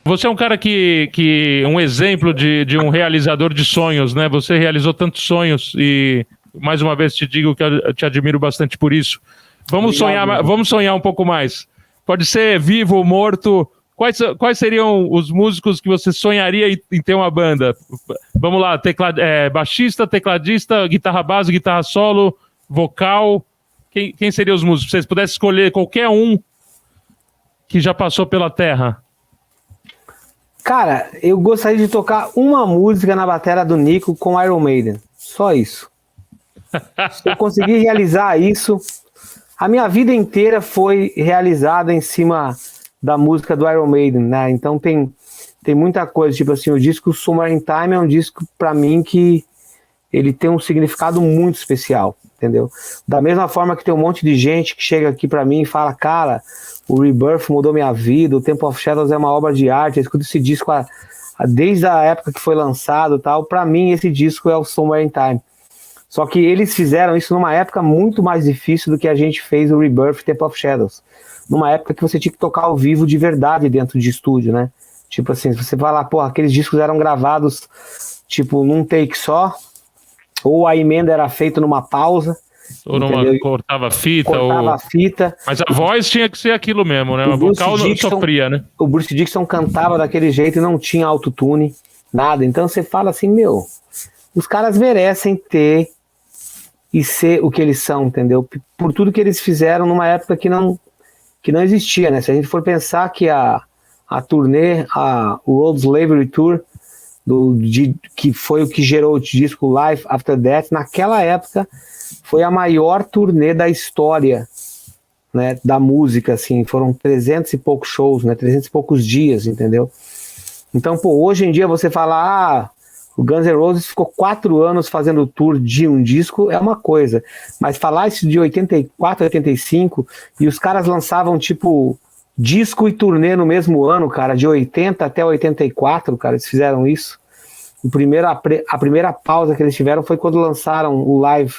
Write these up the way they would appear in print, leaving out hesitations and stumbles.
Você é um cara que um exemplo de um realizador de sonhos, né? Você realizou tantos sonhos e, mais uma vez, te digo que eu te admiro bastante por isso. Vamos sonhar um pouco mais. Pode ser vivo ou morto. Quais seriam os músicos que você sonharia em ter uma banda? Vamos lá, baixista, tecladista, guitarra base, guitarra solo, vocal. Quem seriam os músicos? Se vocês pudessem escolher qualquer um que já passou pela Terra. Cara, eu gostaria de tocar uma música na bateria do Nico com Iron Maiden. Só isso. Se eu conseguir realizar isso, a minha vida inteira foi realizada em cima da música do Iron Maiden, né? Então tem muita coisa, tipo assim, o disco Summer in Time é um disco pra mim que ele tem um significado muito especial, entendeu? Da mesma forma que tem um monte de gente que chega aqui pra mim e fala, cara, o Rebirth mudou minha vida, o Temple of Shadows é uma obra de arte, eu escuto esse disco desde a época que foi lançado e tal. Pra mim esse disco é o Summer in Time. Só que eles fizeram isso numa época muito mais difícil do que a gente fez o Rebirth e Temple of Shadows. Numa época que você tinha que tocar ao vivo de verdade dentro de estúdio, né? Tipo assim, você vai lá, porra, aqueles discos eram gravados tipo num take só, ou a emenda era feita numa pausa. Ou cortava a fita. Cortava a fita. Mas a voz tinha que ser aquilo mesmo, né? O vocal não sofria, né? O Bruce Dickinson cantava daquele jeito e não tinha autotune, nada. Então você fala assim, meu, os caras merecem ter e ser o que eles são, entendeu? Por tudo que eles fizeram numa época que não existia, né? Se a gente for pensar que a turnê, o World Slavery Tour, que foi o que gerou o disco Life After Death, naquela época foi a maior turnê da história, né, da música, assim, foram 300 e poucos shows, né, 300 e poucos dias, entendeu? Então, pô, hoje em dia você fala, o Guns N' Roses ficou 4 anos fazendo tour de um disco, é uma coisa, mas falar isso de 84, 85, e os caras lançavam, tipo, disco e turnê no mesmo ano, cara, de 80 até 84, cara, eles fizeram isso. A primeira pausa que eles tiveram foi quando lançaram o Live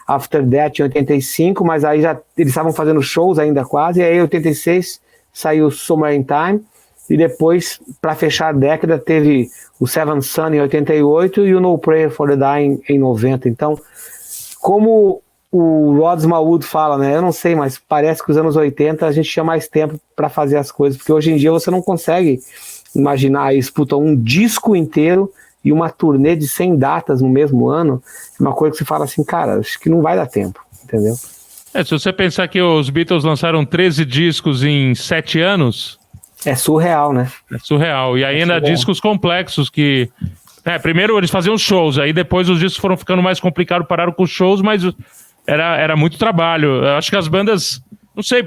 After Death em 85, mas aí eles estavam fazendo shows ainda quase, e aí em 86 saiu Summer in Time, e depois, para fechar a década, teve o Seventh Son em 88 e o No Prayer for the Dying em 90. Então, como o Rod Smallwood fala, né, eu não sei, mas parece que os anos 80 a gente tinha mais tempo para fazer as coisas, porque hoje em dia você não consegue imaginar isso, puta, um disco inteiro e uma turnê de 100 datas no mesmo ano, é uma coisa que você fala assim, cara, acho que não vai dar tempo, entendeu? Se você pensar que os Beatles lançaram 13 discos em 7 anos... É surreal, né? É surreal. E ainda discos complexos que... primeiro eles faziam shows, aí depois os discos foram ficando mais complicados, pararam com os shows, mas era muito trabalho. Eu acho que as bandas... Não sei,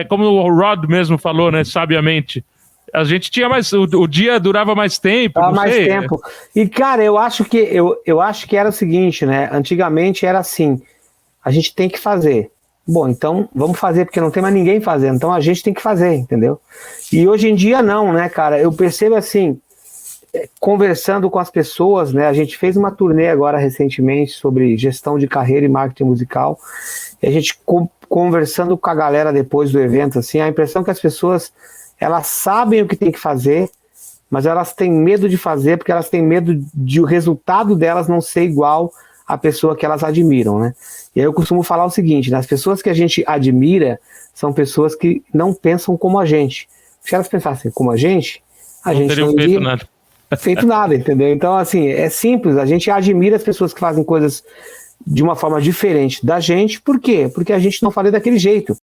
como o Rod mesmo falou, né, sabiamente... A gente tinha mais... O dia durava mais tempo, não mais sei. tempo. E, cara, eu acho que era o seguinte, né? Antigamente era assim, a gente tem que fazer. Bom, então vamos fazer, porque não tem mais ninguém fazendo. Então a gente tem que fazer, entendeu? E hoje em dia não, né, cara? Eu percebo assim, conversando com as pessoas, né? A gente fez uma turnê agora recentemente sobre gestão de carreira e marketing musical. E a gente conversando com a galera depois do evento, assim, a impressão que as pessoas... Elas sabem o que tem que fazer, mas elas têm medo de fazer porque elas têm medo de o resultado delas não ser igual à pessoa que elas admiram, né? E aí eu costumo falar o seguinte, né? As pessoas que a gente admira são pessoas que não pensam como a gente. Se elas pensassem como a gente não teria feito nada, entendeu? Então, assim, é simples, a gente admira as pessoas que fazem coisas de uma forma diferente da gente, por quê? Porque a gente não faria daquele jeito.